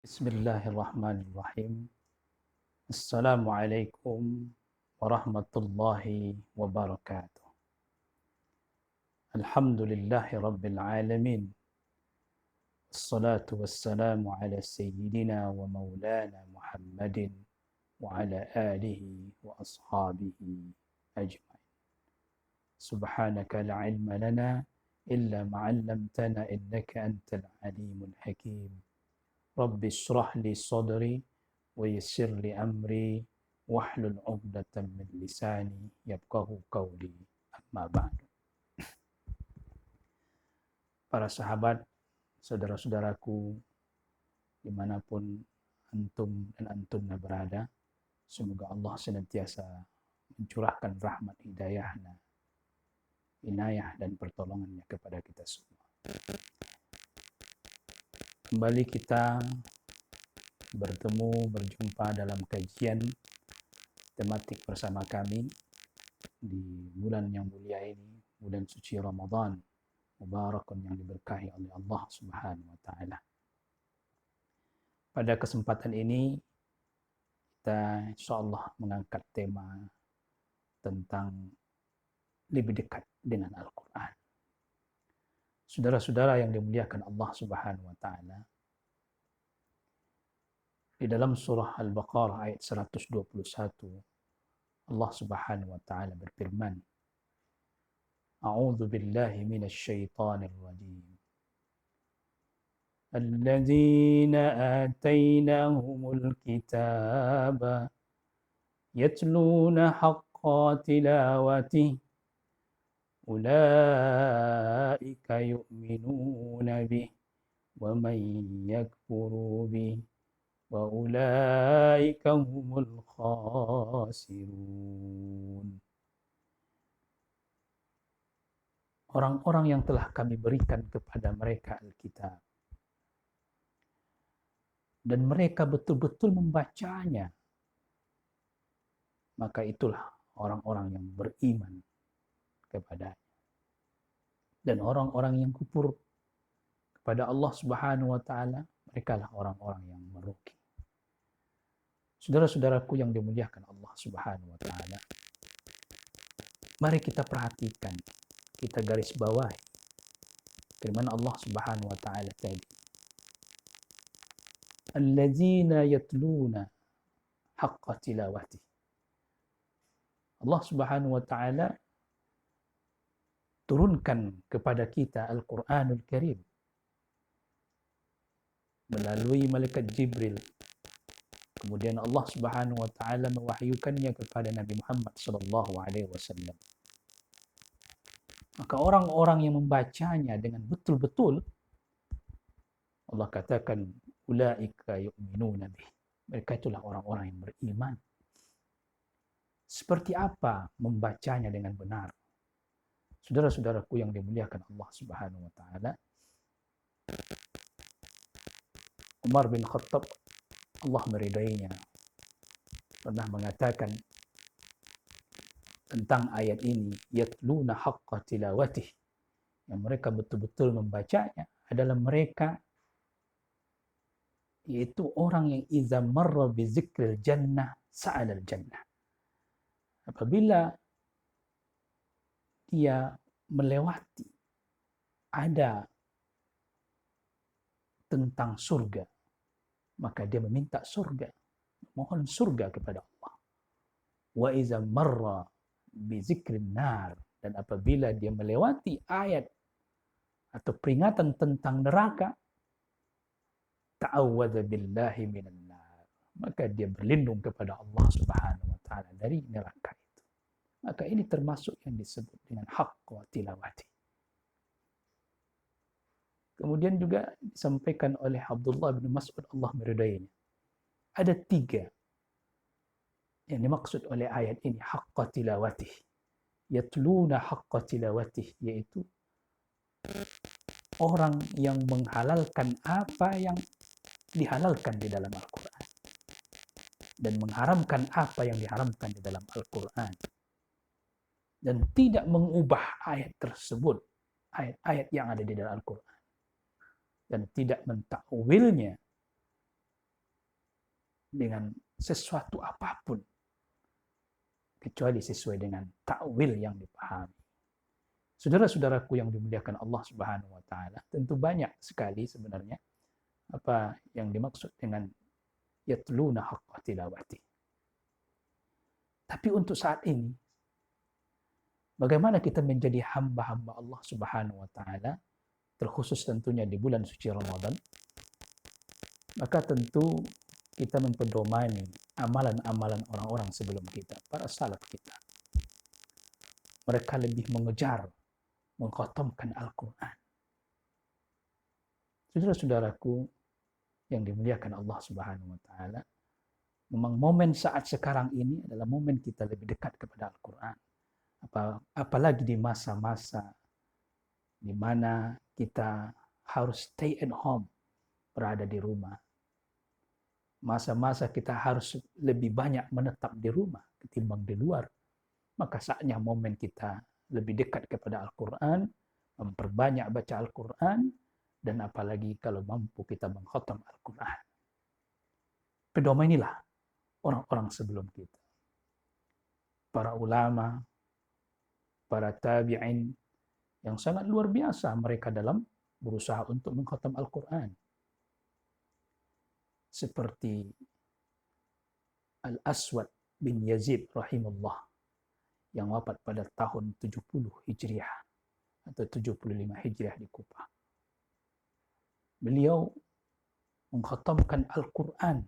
Bismillahirrahmanirrahim. Assalamualaikum warahmatullahi wabarakatuh. Alhamdulillahi rabbil alamin. Assalatu wassalamu ala sayyidina wa maulana Muhammadin wa ala alihi wa ashabihi ajma'in. Subhanaka la ilma lana illa ma 'allamtana innaka antal alimul hakim. Rabbi shrah li sadri wa yassir li amri wahlul 'uqdatam min lisani yafqahu qawli. Amma ba'du. Para sahabat, saudara-saudaraku dimanapun antum dan antumna berada, semoga Allah senantiasa mencurahkan rahmat hidayahnya, inayah dan pertolongannya kepada kita semua. Kembali kita berjumpa dalam kajian tematik bersama kami di bulan yang mulia ini, bulan suci Ramadan, mubarakun yang diberkahi oleh Allah Subhanahu wa taala. Pada kesempatan ini kita insyaallah mengangkat tema tentang lebih dekat dengan Al-Qur'an. Saudara-saudara yang dimuliakan Allah Subhanahu wa taala, di dalam surah Al-Baqarah ayat 121 Allah Subhanahu wa taala berfirman, A'udzu billahi minasy syaithanir rajim. Alladzina atainahumul kitaba yatluna haqqa tilawatihi ulaika yu'minuna bih wa man yakfuru bih wa ulaika humul khasirun. Orang-orang yang telah kami berikan kepada mereka Alkitab dan mereka betul-betul membacanya, maka itulah orang-orang yang beriman kepadanya. Dan orang-orang yang kufur kepada Allah Subhanahu wa taala, mereka lah orang-orang yang merugi. Saudara-saudaraku yang dimuliakan Allah Subhanahu wa taala, mari kita perhatikan, kita garis bawahi firman Allah Subhanahu wa taala tadi. Alladzina yatluna haqqa tilawati. Allah Subhanahu wa taala turunkan kepada kita Al-Qur'anul Karim melalui malaikat Jibril. Kemudian Allah Subhanahu wa taala mewahyukannya kepada Nabi Muhammad sallallahu alaihi wasallam. Maka orang-orang yang membacanya dengan betul-betul, Allah katakan ulaika yu'minuna bih. Mereka itulah orang-orang yang beriman. Seperti apa membacanya dengan benar? Saudara-saudaraku yang dimuliakan Allah Subhanahu wa taala, Umar bin Khattab, Allah meridainya, pernah mengatakan tentang ayat ini, yatluna haqqa tilawatih, yang mereka betul-betul membacanya adalah mereka, yaitu orang yang iza marra bi zikril jannah sa'alal jannah. Apabila dia melewati ada tentang surga, maka dia meminta surga, mohon surga kepada Allah. Wa iza marra bi zikrin nar, dan apabila dia melewati ayat atau peringatan tentang neraka, ta'awwadza billahi minan nar, maka dia berlindung kepada Allah Subhanahu wa taala dari neraka itu. Maka ini termasuk yang disebut dengan haqqa tilawati. Kemudian juga disampaikan oleh Abdullah bin Mas'ud, Allah meridainya, ada 3 yang dimaksud oleh ayat ini, haqqa tilawatih, yatluna haqqa tilawatih, yaitu orang yang menghalalkan apa yang dihalalkan di dalam Al-Quran dan mengharamkan apa yang diharamkan di dalam Al-Quran, dan tidak mengubah ayat tersebut, ayat-ayat yang ada di dalam Al-Quran, dan tidak mentakwilnya dengan sesuatu apapun kecuali sesuai dengan takwil yang dipahami. Saudara-saudaraku yang dimuliakan Allah Subhanahu wa taala, tentu banyak sekali sebenarnya apa yang dimaksud dengan yatluna haqqa tilawati. Tapi untuk saat ini, bagaimana kita menjadi hamba-hamba Allah Subhanahu wa taala, terkhusus tentunya di bulan suci Ramadan, maka tentu kita mempedomani amalan-amalan orang-orang sebelum kita, para salaf kita. Mereka lebih mengejar mengkhatamkan Al-Quran. Saudara-saudaraku yang dimuliakan Allah Subhanahu wa taala, memang momen saat sekarang ini adalah momen kita lebih dekat kepada Al-Quran. Apalagi di masa-masa di mana kita harus stay at home, berada di rumah. Masa-masa kita harus lebih banyak menetap di rumah ketimbang di luar. Maka saatnya momen kita lebih dekat kepada Al-Quran, memperbanyak baca Al-Quran, dan apalagi kalau mampu kita mengkhatam Al-Quran. Pedomanilah orang-orang sebelum kita. Para ulama, para tabi'in, yang sangat luar biasa mereka dalam berusaha untuk mengkhatam Al-Quran. Seperti Al-Aswad bin Yazid rahimahullah, yang wafat pada tahun 70 Hijriah atau 75 Hijriah di Kufah. Beliau mengkhatamkan Al-Quran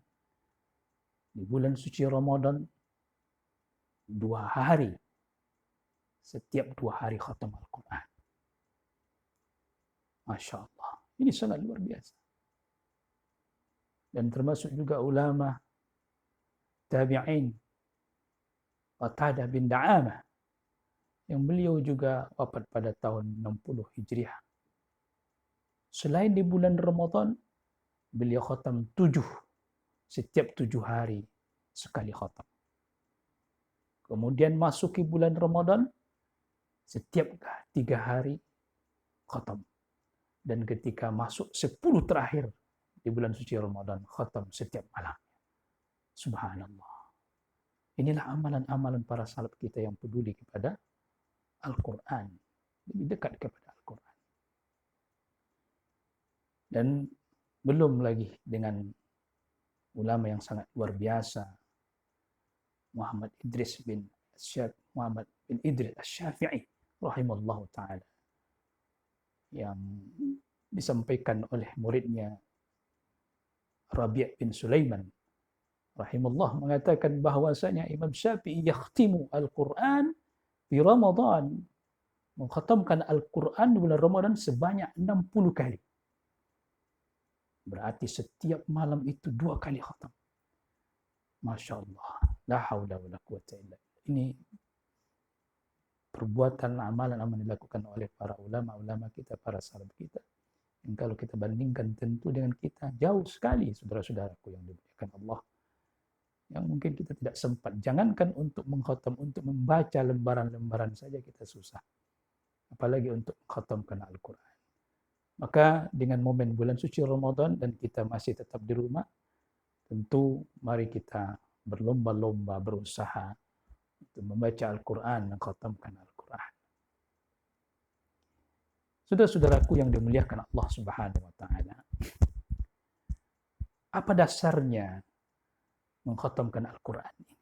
di bulan suci Ramadan 2 hari. Setiap 2 hari khatam Al-Quran. Masya Allah. Ini sangat luar biasa. Dan termasuk juga ulama tabi'in, Qatadah bin Da'amah, yang beliau juga wafat pada tahun 60 Hijriah. Selain di bulan Ramadan, beliau khatam 7, setiap 7 hari sekali khatam. Kemudian masuki bulan Ramadan, setiap 3 hari khatam. Dan ketika masuk 10 terakhir di bulan suci Ramadan, khatam setiap malam. Subhanallah. Inilah amalan-amalan para salaf kita yang peduli kepada Al-Quran, lebih dekat kepada Al-Quran. Dan belum lagi dengan ulama yang sangat luar biasa, Muhammad bin Idris Asy-Syafi'i rahimallahu taala, yang disampaikan oleh muridnya Rabi' bin Sulaiman rahimahullah, mengatakan bahwasanya Imam Syafi'i yakhtimu Al-Quran di Ramadan, mengkhatamkan Al-Quran di bulan Ramadan sebanyak 60 kali. Berarti setiap malam itu 2 kali khatam. Masya Allah. La haula wa la quwata illa billah. Ini perbuatan amalan-amalan dilakukan oleh para ulama-ulama kita, para salaf kita. Dan kalau kita bandingkan tentu dengan kita, jauh sekali saudara-saudaraku yang dimuliakan Allah. Yang mungkin kita tidak sempat. Jangankan untuk mengkhatam, untuk membaca lembaran-lembaran saja kita susah. Apalagi untuk mengkhatamkan Al-Quran. Maka dengan momen bulan suci Ramadan dan kita masih tetap di rumah, tentu mari kita berlomba-lomba berusaha untuk membaca Al-Quran dan mengkhatamkan Al-Quran. Saudara-saudaraku yang dimuliakan Allah Subhanahu wa taala, apa dasarnya mengkhatamkan Al-Quran ini,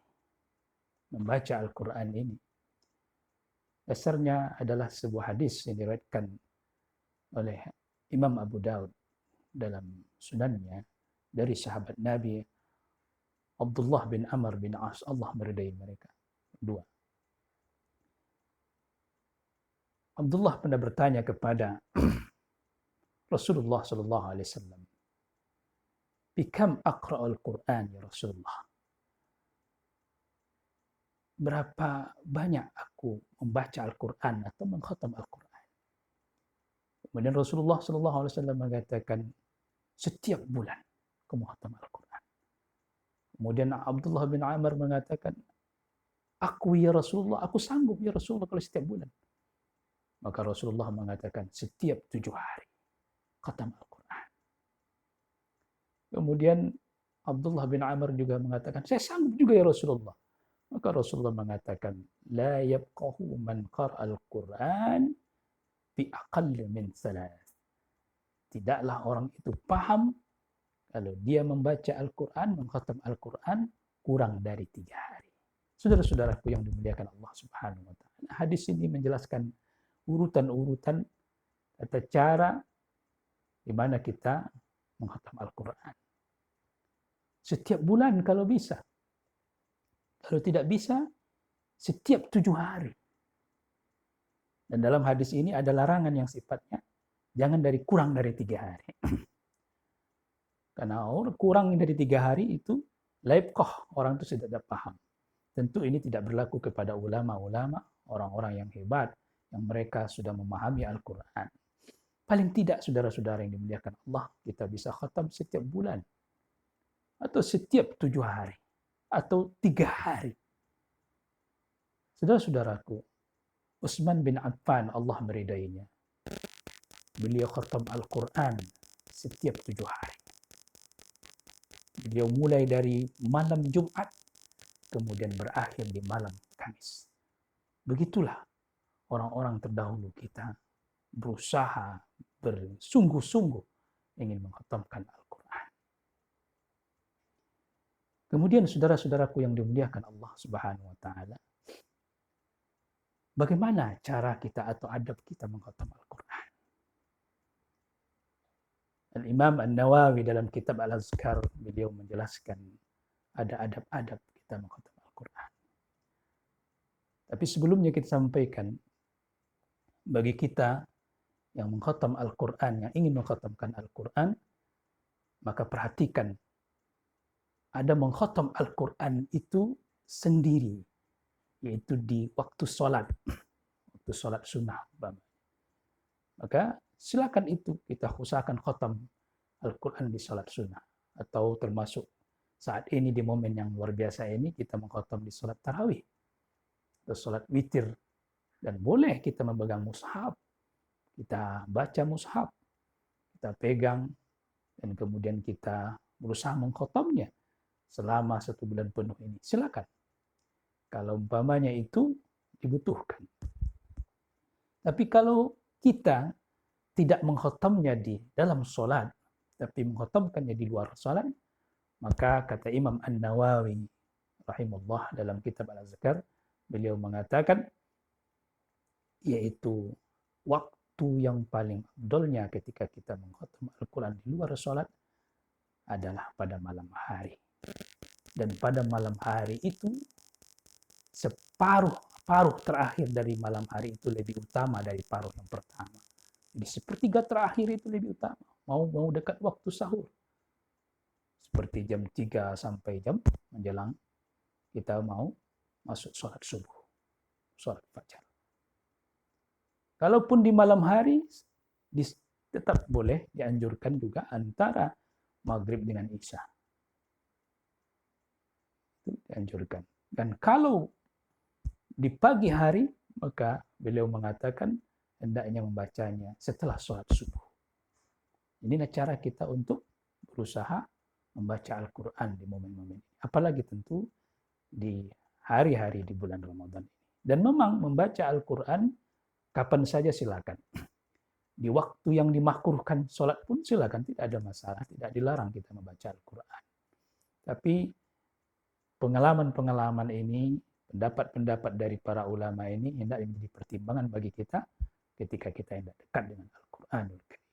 membaca Al-Quran ini? Dasarnya adalah sebuah hadis yang diriwayatkan oleh Imam Abu Daud dalam sunannya dari sahabat Nabi Abdullah bin Amr bin As, Allah meridai mereka berdua. Abdullah pernah bertanya kepada Rasulullah sallallahu alaihi wasallam, "Bikam aqra'ul Qur'an ya Rasulullah?" Berapa banyak aku membaca Al-Quran atau mengkhatam Al-Quran? Kemudian Rasulullah SAW mengatakan, setiap bulan kamu khatam Al-Quran. Kemudian Abdullah bin Amr mengatakan, aku ya Rasulullah, aku sanggup ya Rasulullah kalau setiap bulan. Maka Rasulullah mengatakan, setiap 7 hari khatam Al-Quran. Kemudian Abdullah bin Amr juga mengatakan, saya sanggup juga ya Rasulullah. Maka Rasulullah mengatakan, la yabqahu man qara'al Qur'an bi aqall min thalath. Tidaklah orang itu paham kalau dia membaca Al-Quran, mengkhatam Al-Quran kurang dari 3 hari. Saudara-saudaraku yang dimuliakan Allah Subhanahu wa taala. Hadis ini menjelaskan urutan-urutan atau cara di mana kita mengkhatam Al-Quran. Setiap bulan kalau bisa. Kalau tidak bisa, setiap 7 hari. Dan dalam hadis ini ada larangan yang sifatnya jangan kurang dari 3 hari. Karena kurang dari 3 hari itu laibqah, orang itu tidak paham. Tentu ini tidak berlaku kepada ulama-ulama, orang-orang yang hebat, yang mereka sudah memahami Al-Quran. Paling tidak saudara-saudara yang dimuliakan Allah, kita bisa khatam setiap bulan. Atau setiap 7 hari. Atau 3 hari. Saudara-saudaraku, Utsman bin Affan, Allah meridainya. Beliau khatam Al-Quran setiap 7 hari. Beliau mulai dari malam Jumat, kemudian berakhir di malam Kamis. Begitulah orang-orang terdahulu kita berusaha bersungguh-sungguh ingin mengkhatamkan Al-Quran. Kemudian saudara-saudaraku yang dimuliakan Allah Subhanahu wa taala, bagaimana cara kita atau adab kita mengkhatam Al-Quran? Al-Imam An-Nawawi dalam kitab Al-Azkar, beliau menjelaskan ada adab-adab kita mengkhatam Al-Quran. Tapi sebelumnya kita sampaikan, bagi kita yang mengkhatam Al-Quran, yang ingin mengkhatamkan Al-Quran, maka perhatikan, ada mengkhatam Al-Quran itu sendiri, yaitu di waktu sholat sunnah. Maka silakan itu kita usahakan khatam Al-Quran di sholat sunnah. Atau termasuk saat ini di momen yang luar biasa ini, kita mengkhatam di sholat tarawih atau sholat witir. Dan boleh kita memegang mushaf, kita baca mushaf, kita pegang, dan kemudian kita berusaha mengkhatamnya selama 1 bulan penuh ini. Silakan. Kalau umpamanya itu dibutuhkan. Tapi kalau kita tidak mengkhatamnya di dalam sholat, tapi mengkhatamkannya di luar sholat, maka kata Imam An-Nawawi rahimahullah dalam kitab Al-Azkar, beliau mengatakan, yaitu waktu yang paling afdolnya ketika kita mengkhatam Al-Quran di luar sholat adalah pada malam hari. Dan pada malam hari itu, paruh terakhir dari malam hari itu lebih utama dari paruh yang pertama. Jadi sepertiga terakhir itu lebih utama. Mau dekat waktu sahur. Seperti jam 3 sampai jam menjelang kita mau masuk sholat subuh. Sholat fajar. Kalaupun di malam hari, tetap boleh dianjurkan juga antara maghrib dengan isya. Itu dianjurkan. Dan kalau di pagi hari, maka beliau mengatakan hendaknya membacanya setelah sholat subuh. Inilah cara kita untuk berusaha membaca Al-Quran di momen-momen ini. Apalagi tentu di hari-hari di bulan Ramadan ini. Dan memang membaca Al-Quran kapan saja silakan. Di waktu yang dimakruhkan sholat pun silakan, tidak ada masalah, tidak dilarang kita membaca Al-Quran. Tapi pengalaman-pengalaman ini, pendapat-pendapat dari para ulama ini hendak menjadi pertimbangan bagi kita ketika kita hendak dekat dengan Al-Quranul Karim.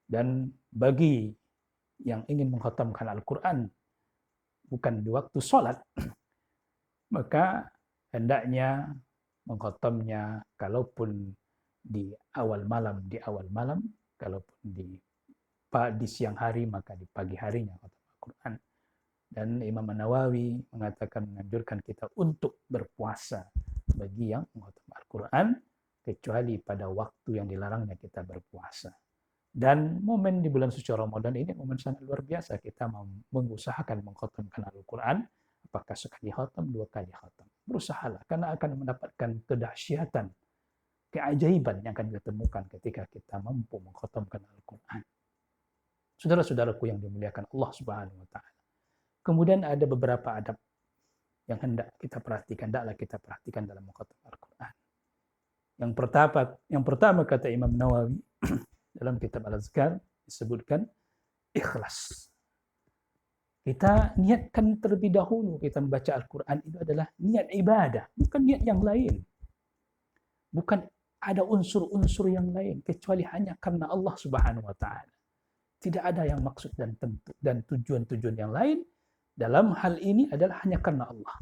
Dan bagi yang ingin mengkhatamkan Al-Quran bukan di waktu sholat, maka hendaknya mengkhatamnya kalaupun di awal malam, kalaupun di siang hari, maka di pagi harinya khatam Al-Quran. Dan Imam Nawawi mengatakan, menganjurkan kita untuk berpuasa bagi yang mengkhatam Al-Quran, kecuali pada waktu yang dilarangnya kita berpuasa. Dan momen di bulan suci Ramadan ini momen sangat luar biasa. Kita mau mengusahakan mengkhatamkan Al-Quran, apakah sekali khatam, 2 kali khatam. Berusahalah, karena akan mendapatkan kedahsyatan, keajaiban yang akan kita temukan ketika kita mampu mengkhatamkan Al-Quran. Saudara-saudaraku yang dimuliakan Allah Subhanahu wa taala. Kemudian ada beberapa adab yang hendaklah kita perhatikan dalam mukhatam Al-Qur'an. Yang pertama kata Imam Nawawi dalam kitab Al-Azkar disebutkan ikhlas. Kita niatkan terlebih dahulu kita membaca Al-Quran itu adalah niat ibadah, bukan niat yang lain. Bukan ada unsur-unsur yang lain, kecuali hanya karena Allah Subhanahu wa Ta'ala. Tidak ada yang maksud dan tujuan-tujuan yang lain. Dalam hal ini adalah hanya karena Allah.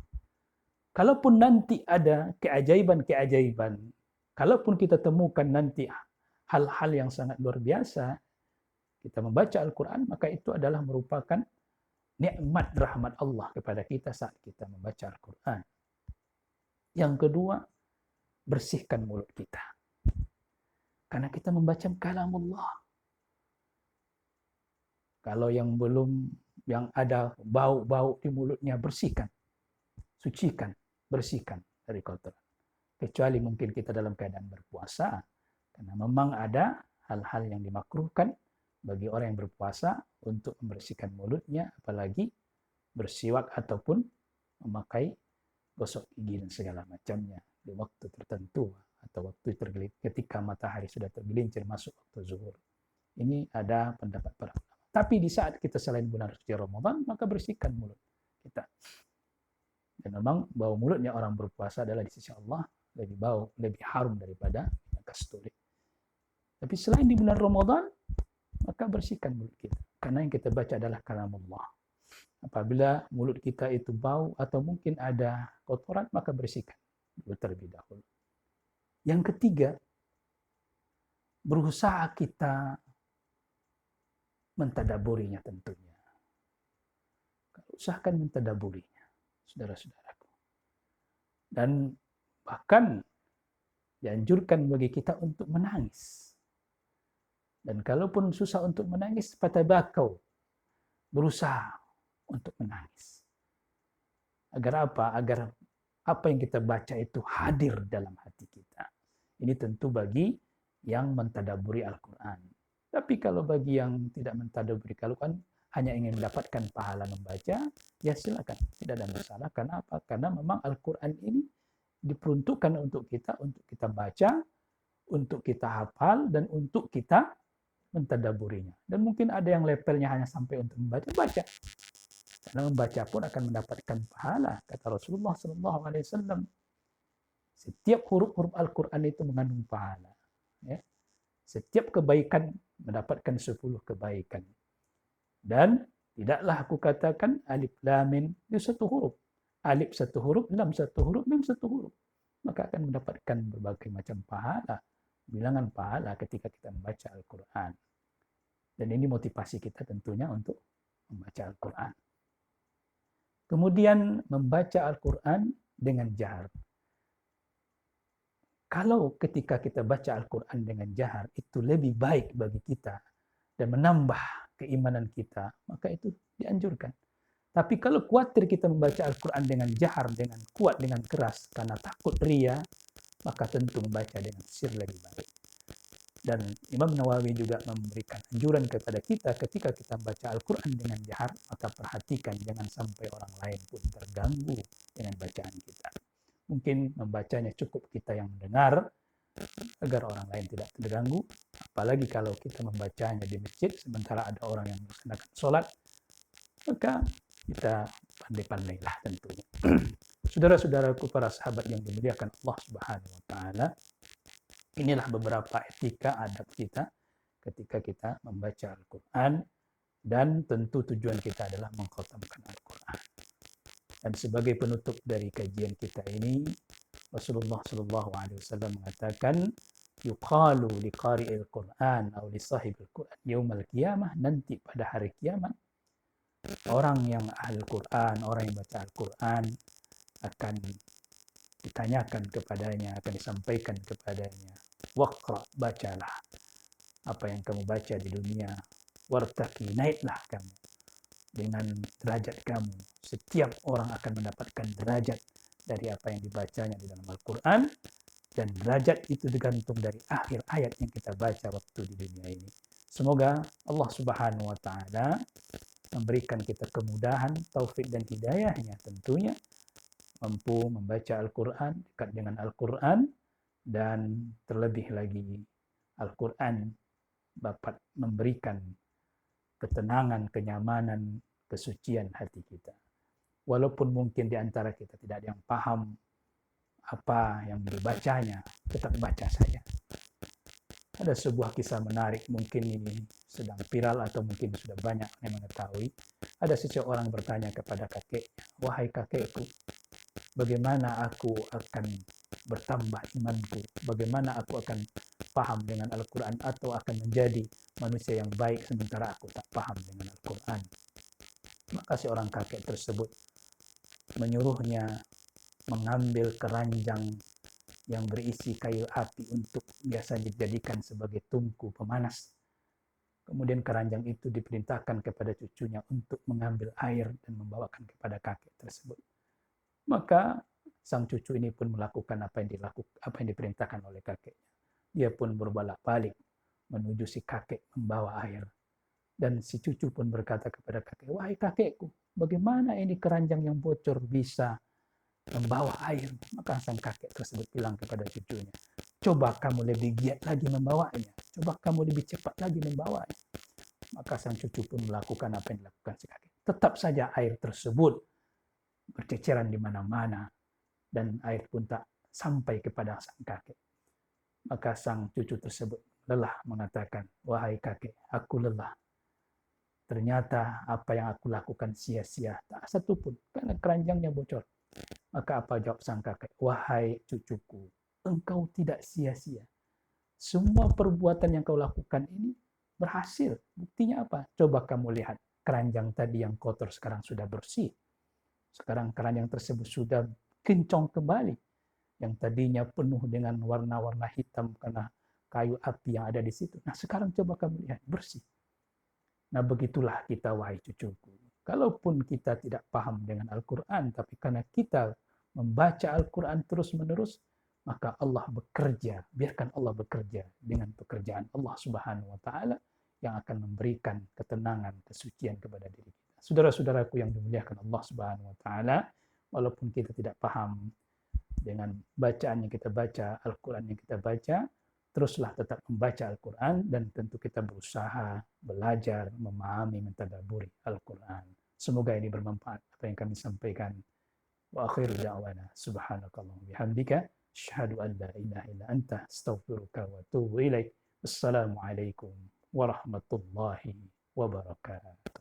Kalaupun nanti ada keajaiban-keajaiban, kalaupun kita temukan nanti hal-hal yang sangat luar biasa, kita membaca Al-Quran, maka itu adalah merupakan nikmat rahmat Allah kepada kita saat kita membaca Al-Quran. Yang kedua, bersihkan mulut kita. Karena kita membaca kalamullah. Kalau yang ada bau-bau di mulutnya, bersihkan. Sucikan, bersihkan dari kotoran. Kecuali mungkin kita dalam keadaan berpuasa. Karena memang ada hal-hal yang dimakruhkan bagi orang yang berpuasa untuk membersihkan mulutnya, apalagi bersiwak ataupun memakai gosok gigi dan segala macamnya di waktu tertentu atau waktu ketika matahari sudah tergelincir masuk waktu zuhur. Ini ada pendapat para ulama. Tapi di saat kita selain bulan suci Ramadan, maka bersihkan mulut kita. Dan memang bau mulutnya orang berpuasa adalah di sisi Allah lebih harum daripada kasturi. Tapi selain di bulan Ramadan, maka bersihkan mulut kita. Karena yang kita baca adalah kalamullah. Apabila mulut kita itu bau atau mungkin ada kotoran, maka bersihkan dulu terlebih dahulu. Yang ketiga, berusaha kita mentadaburinya tentunya. Usahakan mentadaburinya, saudara-saudaraku. Dan bahkan dianjurkan bagi kita untuk menangis. Dan kalaupun susah untuk menangis, fatabakau, berusaha untuk menangis. Agar apa? Agar apa yang kita baca itu hadir dalam hati kita. Ini tentu bagi yang mentadaburi Al-Quran. Tapi kalau bagi yang tidak mentadaburi Al-Quran, hanya ingin mendapatkan pahala membaca, ya silakan. Tidak ada masalah. Kenapa? Karena memang Al-Quran ini diperuntukkan untuk kita baca, untuk kita hafal, dan untuk kita mentadaburinya. Dan mungkin ada yang levelnya hanya sampai untuk baca. Karena membaca pun akan mendapatkan pahala. Kata Rasulullah SAW, setiap huruf-huruf Al-Quran itu mengandung pahala. Ya. Setiap kebaikan mendapatkan 10 kebaikan. Dan tidaklah aku katakan alif lam mim itu satu huruf. Alif satu huruf, lam satu huruf, mim satu huruf. Maka akan mendapatkan berbagai macam pahala. Bilangan pahala ketika kita membaca Al-Quran. Dan ini motivasi kita tentunya untuk membaca Al-Quran. Kemudian membaca Al-Quran dengan jahar. Kalau ketika kita baca Al-Quran dengan jahar itu lebih baik bagi kita dan menambah keimanan kita, maka itu dianjurkan. Tapi kalau khawatir kita membaca Al-Quran dengan jahar, dengan kuat, dengan keras, karena takut ria, maka tentu membaca dengan sir lebih baik. Dan Imam Nawawi juga memberikan anjuran kepada kita ketika kita membaca Al-Quran dengan jahar, maka perhatikan jangan sampai orang lain pun terganggu dengan bacaan kita. Mungkin membacanya cukup kita yang mendengar, agar orang lain tidak terganggu. Apalagi kalau kita membacanya di masjid, sementara ada orang yang melaksanakan sholat, maka kita pandai-pandailah tentunya. Saudara-saudaraku, para sahabat yang dimuliakan Allah Subhanahu wa Ta'ala, inilah beberapa etika adab kita ketika kita membaca Al-Quran, dan tentu tujuan kita adalah mengkhatamkan Al-Quran. Dan sebagai penutup dari kajian kita ini, Rasulullah SAW mengatakan, yuqalu liqari'il Qur'an atau li sahibil Qur'an yaumal qiyamah, nanti pada hari kiamat orang yang ahli Quran, orang yang baca Al-Quran akan ditanyakan kepadanya, akan disampaikan kepadanya, waqra, bacalah apa yang kamu baca di dunia, wartaqi, naiklah kamu dengan derajat kamu. Setiap orang akan mendapatkan derajat dari apa yang dibacanya di dalam Al-Quran, dan derajat itu digantung dari akhir ayat yang kita baca waktu di dunia ini. Semoga Allah Subhanahu wa taala memberikan kita kemudahan, taufik dan hidayahnya tentunya, mampu membaca Al-Quran, dekat dengan Al-Quran, dan terlebih lagi Al-Quran dapat memberikan ketenangan, kenyamanan, kesucian hati kita. Walaupun mungkin di antara kita tidak ada yang paham apa yang dibacanya, tetap baca saja. Ada sebuah kisah menarik, mungkin ini sedang viral atau mungkin sudah banyak yang mengetahui. Ada seseorang bertanya kepada kakeknya, "Wahai kakekku, bagaimana aku akan bertambah imanku? Bagaimana aku akan paham dengan Al-Quran atau akan menjadi manusia yang baik sementara aku tak paham dengan Al-Quran?" Maka seorang kakek tersebut menyuruhnya mengambil keranjang yang berisi kayu api untuk biasa dijadikan sebagai tungku pemanas. Kemudian keranjang itu diperintahkan kepada cucunya untuk mengambil air dan membawakan kepada kakek tersebut. Maka sang cucu ini pun melakukan apa yang diperintahkan oleh kakeknya. Dia pun berbolak-balik menuju si kakek membawa air. Dan si cucu pun berkata kepada kakek, "Wahai kakekku, bagaimana ini keranjang yang bocor bisa membawa air?" Maka sang kakek tersebut bilang kepada cucunya, "Coba kamu lebih giat lagi membawanya. Coba kamu lebih cepat lagi membawanya." Maka sang cucu pun melakukan apa yang dilakukan si kakek. Tetap saja air tersebut berceceran di mana-mana dan air pun tak sampai kepada sang kakek. Maka sang cucu tersebut lelah mengatakan, "Wahai kakek, aku lelah. Ternyata apa yang aku lakukan sia-sia, tak satu pun karena keranjangnya bocor." Maka apa jawab sang kakek? "Wahai cucuku, engkau tidak sia-sia. Semua perbuatan yang kau lakukan ini berhasil. Buktinya apa? Coba kamu lihat, keranjang tadi yang kotor sekarang sudah bersih. Sekarang keranjang tersebut sudah kinclong kembali. Yang tadinya penuh dengan warna-warna hitam karena kayu api yang ada di situ. Nah sekarang coba kamu lihat, bersih." Nah begitulah kita, wahai cucuku. Kalaupun kita tidak paham dengan Al-Quran, tapi karena kita membaca Al-Quran terus-menerus, maka Allah bekerja, biarkan Allah bekerja dengan pekerjaan Allah Subhanahu wa taala yang akan memberikan ketenangan, kesucian kepada diri kita. Saudara-saudaraku yang dimuliakan Allah Subhanahu wa taala, walaupun kita tidak paham dengan bacaan yang kita baca, Al-Quran yang kita baca, teruslah tetap membaca Al-Quran dan tentu kita berusaha belajar, memahami, mentadabburi Al-Quran. Semoga ini bermanfaat apa yang kami sampaikan. Wa akhiru da'wana subhanakallahumma bihamdika asyhadu an la ilaha illa anta astaghfiruka wa atubu ilaik. Wassalamualaikum warahmatullahi wabarakatuh.